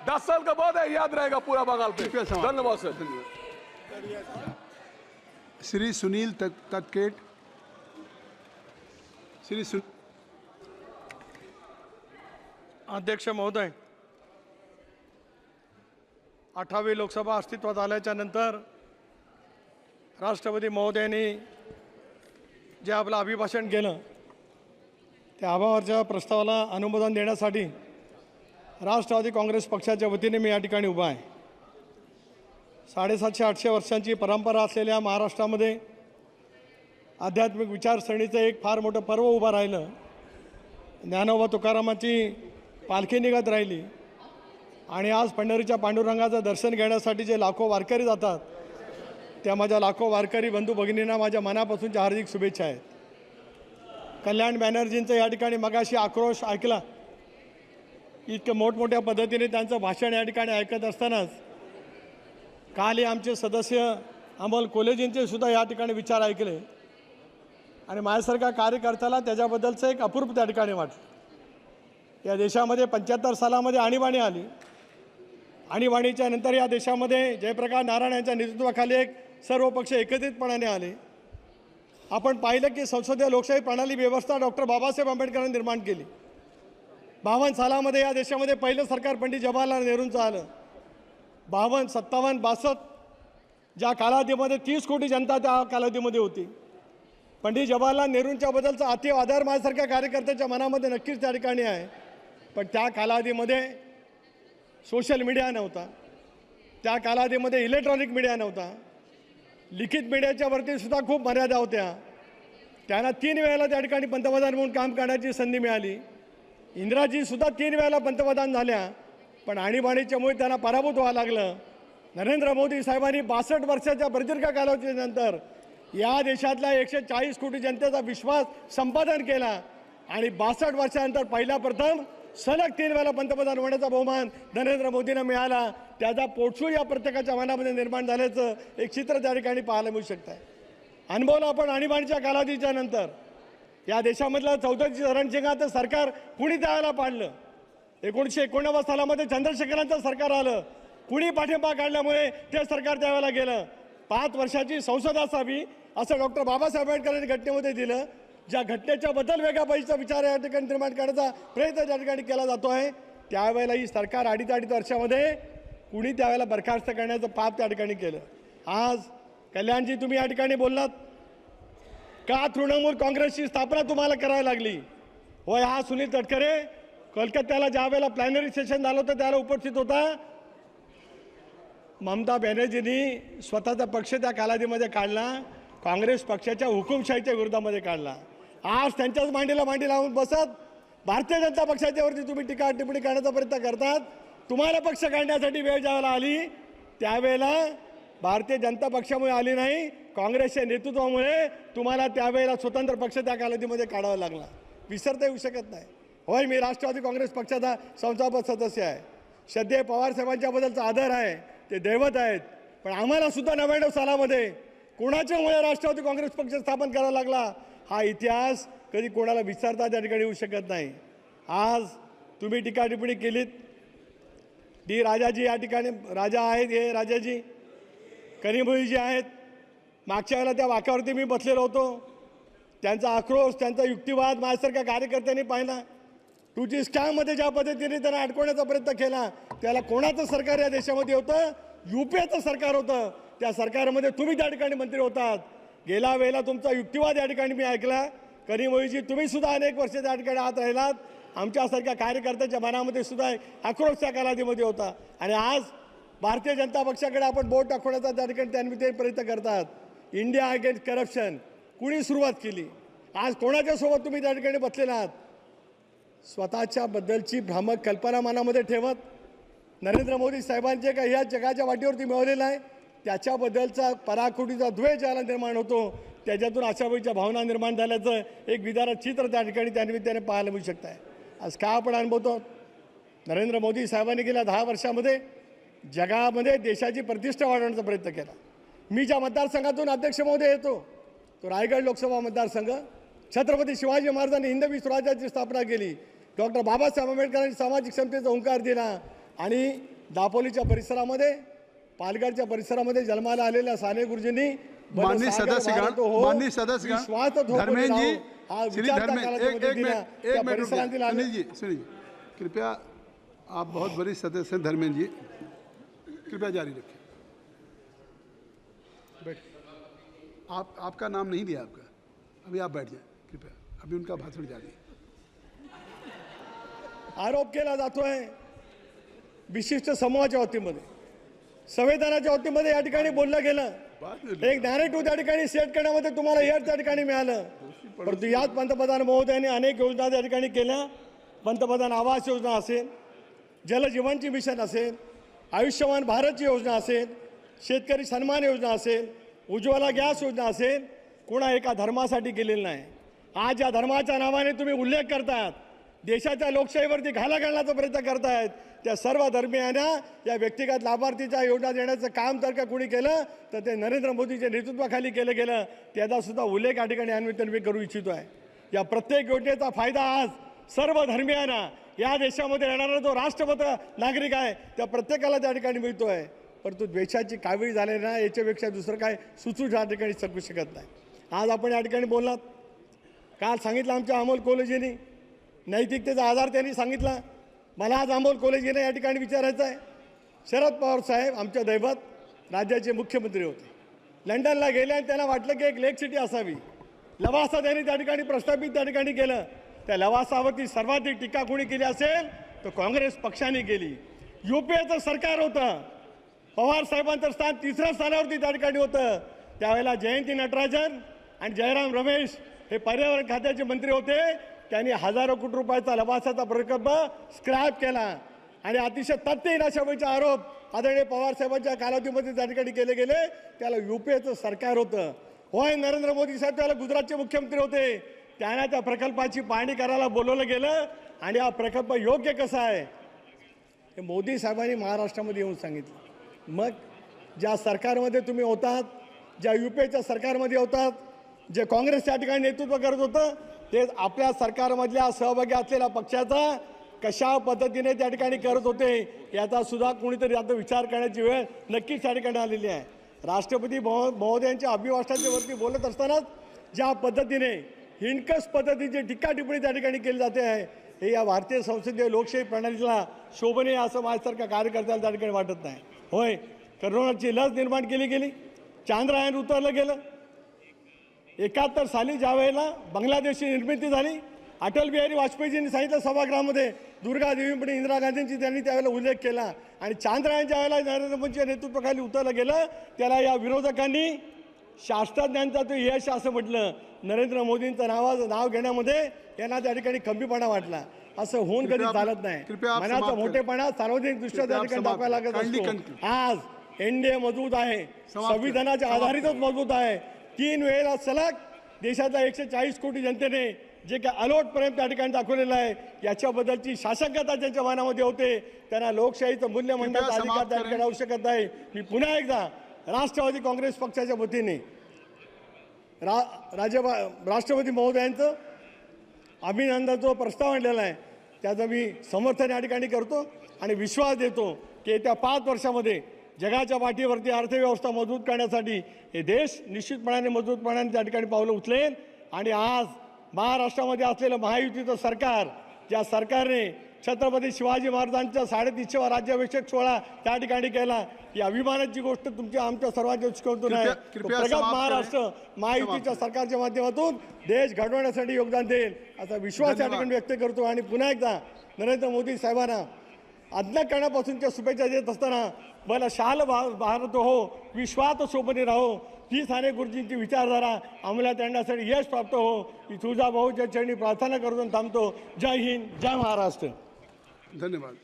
10 साल का बाद है, याद रहेगा पूरा बंगाल पे। धन्यवाद सर। श्री सुनील तटकेट। श्री अध्यक्ष महोदय, 18वी लोकसभा अस्तित्वात आल्याच्या नंतर राष्ट्रपती महोदयांनी जे आपलं अभिभाषण केलं त्या आभाराच्या प्रस्तावाला अनुमोदन देण्यासाठी राष्ट्रवादी काँग्रेस पक्षाच्या वतीने मी या ठिकाणी उभा आहे। 750-800 वर्षांची परंपरा असलेल्या महाराष्ट्रामध्ये आध्यात्मिक विचारसरणीचं एक फार मोठं पर्व उभं राहिलं। ज्ञानोबा तुकारामांची पालखी निघत राहिली आणि आज पंढरीच्या पांडुरंगाचं दर्शन घेण्यासाठी जे लाखो वारकरी जातात त्या माझ्या लाखो वारकरी बंधू भगिनींना माझ्या मनापासूनच्या हार्दिक शुभेच्छा आहेत। कल्याण बॅनर्जींचं या ठिकाणी मगाशी आक्रोश ऐकला। इतकं मोठमोठ्या पद्धतीने त्यांचं भाषण या ठिकाणी ऐकत असतानाच काल आमचे सदस्य अमोल कोलेजींचे सुद्धा या ठिकाणी विचार ऐकले आणि माझ्यासारख्या कार्यकर्त्याला त्याच्याबद्दलचं एक अपूर्व त्या ठिकाणी वाटलं। या देशामध्ये 75 सालामध्ये आणीबाणी आली। आणीबाणीच्या नंतर या देशामध्ये जयप्रकाश नारायण यांच्या नेतृत्वाखाली एक सर्व पक्ष एकत्रितपणाने आले। आपण पाहिलं की संसदीय लोकशाही प्रणाली व्यवस्था डॉक्टर बाबासाहेब आंबेडकरांनी निर्माण केली। 52 सालामध्ये या देशामध्ये पहिलं सरकार पंडित जवाहरलाल नेहरूंचं आलं। 52, 57, 62 ज्या कालावधीमध्ये 30 कोटी जनता त्या कालावधीमध्ये होती। पंडित जवाहरलाल नेहरूंच्या बद्दलचा अतीव आदर माझ्यासारख्या कार्यकर्त्याच्या मनामध्ये नक्कीच त्या ठिकाणी आहे। पण त्या कालावधीमध्ये सोशल मीडिया नव्हता, त्या कालावधीमध्ये इलेक्ट्रॉनिक मीडिया नव्हता, लिखित मीडियाच्या वरती सुद्धा खूप मर्यादा होत्या। त्यांना 3 वेळेला त्या ठिकाणी पंतप्रधान म्हणून काम करण्याची संधी मिळाली। इंदिराजीसुद्धा 3 वेळेला पंतप्रधान झाल्या, पण आणीबाणीच्यामुळे त्यांना पराभूत व्हावं लागलं। नरेंद्र मोदी साहेबांनी 62 वर्षाच्या प्रदीर्घ कालावधीनंतर या देशातल्या 140 कोटी जनतेचा विश्वास संपादन केला आणि 62 वर्षानंतर पहिला प्रथम सलग 3 वेळेला पंतप्रधान होण्याचा बहुमान नरेंद्र मोदींना मिळाला। त्याचा पोटशू या प्रत्येकाच्या मनामध्ये निर्माण झाल्याचं एक चित्र त्या ठिकाणी पाहायला मिळू शकतं आहे। अनुभवलं आपण आणीबाणीच्या कालावधीच्या नंतर या देशामधलं 34 रणशिंगाचं सरकार कुणी त्यावेळेला पाडलं। 1989 सालामध्ये चंद्रशेखरांचं सरकार आलं, कुणी पाठिंबा काढल्यामुळे ते सरकार त्यावेळेला गेलं। 5 वर्षाची संसद असावी असं डॉक्टर बाबासाहेब आंबेडकरांनी घटनेमध्ये दिलं। ज्या घटनेच्या बद्दल वेगळ्या पाहिजेचा विचार या ठिकाणी निर्माण करण्याचा प्रयत्न त्या ठिकाणी केला जातो आहे। त्यावेळेला ही सरकार अडीच वर्षामध्ये कुणी त्यावेळेला बरखास्त करण्याचं पाप त्या ठिकाणी केलं। आज कल्याणजी तुम्ही या ठिकाणी बोललात का तृणमूल काँग्रेसची स्थापना तुम्हाला करावी लागली। होय, हा सुनील तटकरे कोलकात्याला ज्या वेळेला प्लॅनरी सेशन झालं होतं त्याला उपस्थित होता। ममता बॅनर्जींनी स्वतःचा पक्ष त्या कालावधीमध्ये काढला, काँग्रेस पक्षाच्या हुकुमशाहीच्या विरोधामध्ये काढला। आज त्यांच्याच मांडीला मांडी लावून बसत भारतीय जनता पक्षाच्यावरती तुम्ही टीका टिप्पणी करण्याचा प्रयत्न करतात। तुम्हाला पक्ष काढण्यासाठी वेळ ज्यावेळेला आली त्यावेळेला भारतीय जनता पक्षामुळे आली नाही, काँग्रेसच्या नेतृत्वामुळे तुम्हाला त्यावेळेला स्वतंत्र पक्ष त्या कालावधीमध्ये काढावा लागला। विसरता येऊ शकत नाही। होय, मी राष्ट्रवादी काँग्रेस पक्षाचा संस्थापक सदस्य आहे। श्रद्धेय पवार साहेबांच्याबद्दलचा आदर आहे, ते दैवत आहेत। पण आम्हाला सुद्धा 99 सालामध्ये कोणाच्यामुळे राष्ट्रवादी काँग्रेस पक्ष स्थापन करावा लागला हा इतिहास कधी कोणाला विसरता त्या ठिकाणी येऊ शकत नाही। आज तुम्ही टीका टिप्पणी केलीत। डी राजाजी या ठिकाणी राजा आहेत, हे राजाजी कनिमोळीजी आहेत। मागच्या वेळेला त्या वाक्यावरती मी बसलेलो होतो। त्यांचा आक्रोश, त्यांचा युक्तिवाद माझ्यासारख्या कार्यकर्त्यांनी पाहिला। 2G स्कॅममध्ये ज्या पद्धतीने त्यांना अडकवण्याचा प्रयत्न केला त्याला कोणाचं सरकार या देशामध्ये होतं? UPAचं सरकार होतं। त्या सरकारमध्ये तुम्ही त्या ठिकाणी मंत्री होतात। गेल्या वेळेला तुमचा युक्तिवाद या ठिकाणी मी ऐकला। कनिमोळीजी तुम्ही सुद्धा अनेक वर्ष त्या ठिकाणी आत राहिलात। आमच्यासारख्या कार्यकर्त्याच्या मनामध्ये सुद्धा आक्रोश त्या कालावधीमध्ये होता आणि आज भारतीय जनता पक्षाकडे आपण बोट दाखवण्याचा त्या ठिकाणी त्यांनी ते प्रयत्न करतात। इंडिया अगेन्स्ट करप्शन कुणी सुरुवात केली? आज कोणाच्या सोबत तुम्ही त्या ठिकाणी बसलेला आहात? स्वतःच्या बद्दलची भ्रामक कल्पना मनामध्ये ठेवत नरेंद्र मोदी साहेबांचे काही या जगाच्या वाटेवरती मिळवलेलं आहे त्याच्याबद्दलचा पराकोटीचा द्वेष ज्याला निर्माण होतो त्याच्यातून आशावादीच्या भावना निर्माण झाल्याचं एक विदारक चित्र त्या ठिकाणी त्यानिमित्ताने पाहायला मिळू शकतं आहे। आज का आपण अनुभवतो? नरेंद्र मोदी साहेबांनी गेल्या 10 वर्षामध्ये जगामध्ये देशाची प्रतिष्ठा वाढवण्याचा प्रयत्न केला। मी ज्या मतदारसंघातून अध्यक्ष महोदय येतो तो रायगड लोकसभा मतदारसंघ। छत्रपती शिवाजी महाराजांनी हिंदवी स्वराज्याची स्थापना केली। डॉक्टर बाबासाहेब आंबेडकरांनी सामाजिक समतेचा ओंकार दिला आणि दापोलीच्या परिसरामध्ये, पालघरच्या परिसरामध्ये जन्माला आलेल्या साने गुरुजींनी माननीय सदस्यगण, माननीय सदस्यगण, धर्मेंद्र जी, श्री धर्मेंद्र, एक मिनट, सुनील जी, कृपया, आप बहुत वरिष्ठ सदस्य हैं धर्मेंद्र जी, कृपया जारी रखें। बैठ, आपका नाम नहीं दिया आपका, अभी आप बैठ जाएं कृपया, अभी उनका भाषण जारी है। आरोप केला जातोय विशिष्ट समूहाच्या बाबतीमध्ये, संविधानाच्या बाबतीमध्ये या ठिकाणी बोललं गेलं, एक नॅरेटिव्ह त्या ठिकाणी सेट करण्यामध्ये तुम्हाला यश त्या ठिकाणी मिळालं, परंतु याच पंतप्रधान महोदयांनी अनेक योजना त्या ठिकाणी केल्या। पंतप्रधान आवास योजना असेल, जलजीवनची मिशन असेल, आयुष्यमान भारतची योजना असेल, शेतकरी सन्मान योजना असेल, उज्ज्वला गॅस योजना असेल, कोणा एका धर्मासाठी केलेलं नाही। आज या धर्माच्या नावाने तुम्ही उल्लेख करतात, देशाच्या लोकशाहीवरती घाला घालण्याचा प्रयत्न करतायत। त्या सर्व धर्मियांना या व्यक्तिगत लाभार्थीच्या योजना देण्याचं काम जर का कोणी केलं तर ते नरेंद्र मोदीच्या नेतृत्वाखाली केलं गेलं, त्याचा सुद्धा उल्लेख या ठिकाणी अन्वित मी करू इच्छितो आहे। या प्रत्येक योजनेचा फायदा आज सर्व धर्मियांना, या देशामध्ये राहणारा जो राष्ट्रपती नागरिक आहे त्या प्रत्येकाला त्या ठिकाणी मिळतो आहे, परंतु द्वेषाची कावीळ झाले ना, याच्यापेक्षा दुसरं काय सुचू या ठिकाणी शकू शकत नाही। आज आपण या ठिकाणी बोललात, काल सांगितलं आमच्या अमोल कोल्हेजींनी, नैतिकतेचा आधार त्यांनी सांगितला। मला आज अमोल कोल्हेजींना या ठिकाणी विचारायचं आहे, शरद पवार साहेब आमच्या दैवत राज्याचे मुख्यमंत्री होते, लंडनला गेले आणि त्यांना वाटलं की एक लेक सिटी असावी, लवासा त्यांनी त्या ठिकाणी प्रस्थापित त्या ठिकाणी केलं। त्या लवासावरती सर्वाधिक टीका कोणी केली असेल तर काँग्रेस पक्षाने केली। UPAचं सरकार होतं, पवार साहेबांचं स्थान तिसऱ्या स्थानावरती त्या ठिकाणी होतं, त्यावेळेला जयंती नटराजन आणि जयराम रमेश हे पर्यावरण खात्याचे मंत्री होते, त्यांनी हजारो कोटी रुपयाचा लवासाचा प्रकल्प स्क्रॅप केला आणि अतिशय तथ्यहीन अशावेळीचे आरोप आदरणीय पवार साहेबांच्या कालावधीमध्ये त्या ठिकाणी केले गेले। त्याला UPAचं सरकार होतं, होय नरेंद्र मोदी साहेब त्याला गुजरातचे मुख्यमंत्री होते, त्यांना त्या प्रकल्पाची पाहणी करायला बोलवलं गेलं आणि हा प्रकल्प योग्य कसा आहे हे मोदी साहेबांनी महाराष्ट्रामध्ये येऊन सांगितलं। मग ज्या सरकारमध्ये तुम्ही होतात, ज्या UPAच्या सरकारमध्ये होतात, जे काँग्रेस त्या ठिकाणी नेतृत्व करत होतं, ते आपल्या सरकारमधल्या सहभागी असलेल्या पक्षाचा कशा पद्धतीने त्या ठिकाणी करत होते याचा सुद्धा कोणीतरी आता विचार करण्याची वेळ नक्कीच त्या ठिकाणी आलेली आहे। राष्ट्रपती महोदयांच्या अभिभाषणाच्या वरती बोलत असतानाच ज्या पद्धतीने हिणकस पद्धतीची टीका टिप्पणी त्या ठिकाणी केली जाते आहे, हे या भारतीय संसदीय लोकशाही प्रणालीला शोभनीय असं माझ्यासारख्या कार्यकर्त्याला त्या ठिकाणी वाटत नाही। होय, कोरोनाची लस निर्माण केली गेली, चांद्रयान उतरलं गेलं, 71 साली ज्या वेळेला बांगलादेशची निर्मिती झाली, अटल बिहारी वाजपेयीजींनी सांगितलं सभागृहामध्ये, दुर्गा देवीपणे इंदिरा गांधींची त्यांनी त्यावेळेला उल्लेख केला आणि चांद्रयान ज्या वेळेला नरेंद्र मोदींच्या नेतृत्वाखाली उतरलं गेलं त्याला या विरोधकांनी शास्त्रज्ञांचा तो यश असं म्हटलं। नरेंद्र मोदींचं नाव घेण्यामध्ये यांना त्या ठिकाणी कमीपणा वाटला, असं होऊन कधी चालत नाही। मनाचा मोठेपणा सार्वजनिक दृष्ट्या त्या ठिकाणी दाखवायला लागत असतो। आज NDA मजबूत आहे, संविधानाच्या आधारितच मजबूत आहे। 3 वेळेला सलग देशातल्या 140 कोटी जनतेने जे काय अलोट प्रेम त्या ठिकाणी दाखवलेलं आहे, याच्याबद्दलची शासकता ज्यांच्या मनामध्ये होते त्यांना लोकशाहीचं मूल्य म्हणण्याचा अधिकार त्या ठिकाणी होऊ शकत नाही। मी पुन्हा एकदा राष्ट्रवादी काँग्रेस पक्षाच्या वतीने राष्ट्रपती महोदयांचं अभिनंदनाचा प्रस्ताव आणलेला आहे, त्याचं मी समर्थन या ठिकाणी करतो आणि विश्वास देतो की येत्या 5 वर्षामध्ये जगाच्या पाठीवरती अर्थव्यवस्था मजबूत करण्यासाठी हे देश निश्चितपणाने मजबूतपणाने त्या ठिकाणी पावलं उचलेल। आणि आज महाराष्ट्रामध्ये असलेलं महायुतीचं सरकार, ज्या सरकारने छत्रपती शिवाजी महाराजांच्या 350वा राज्याभिषेक सोहळा त्या ठिकाणी केला, ही अभिमानाची गोष्ट तुमच्या आमच्या सर्वांच्या दृष्टिकोनातून आहे। प्रगत महाराष्ट्र महायुतीच्या सरकारच्या माध्यमातून देश घडवण्यासाठी योगदान देईल असा विश्वास या ठिकाणी व्यक्त करतो आणि पुन्हा एकदा नरेंद्र मोदी साहेबांना अज्ञातपणापासूनच्या शुभेच्छा देत असताना मला शाल भारत हो, विश्वात शोभने राहो, ही साने गुरुजींची विचारधारा अंमलात आणण्यासाठी यश प्राप्त हो, ही तुळजा भाऊच्या चरणी प्रार्थना करून थांबतो। जय हिंद, जय महाराष्ट्र। धन्यवाद।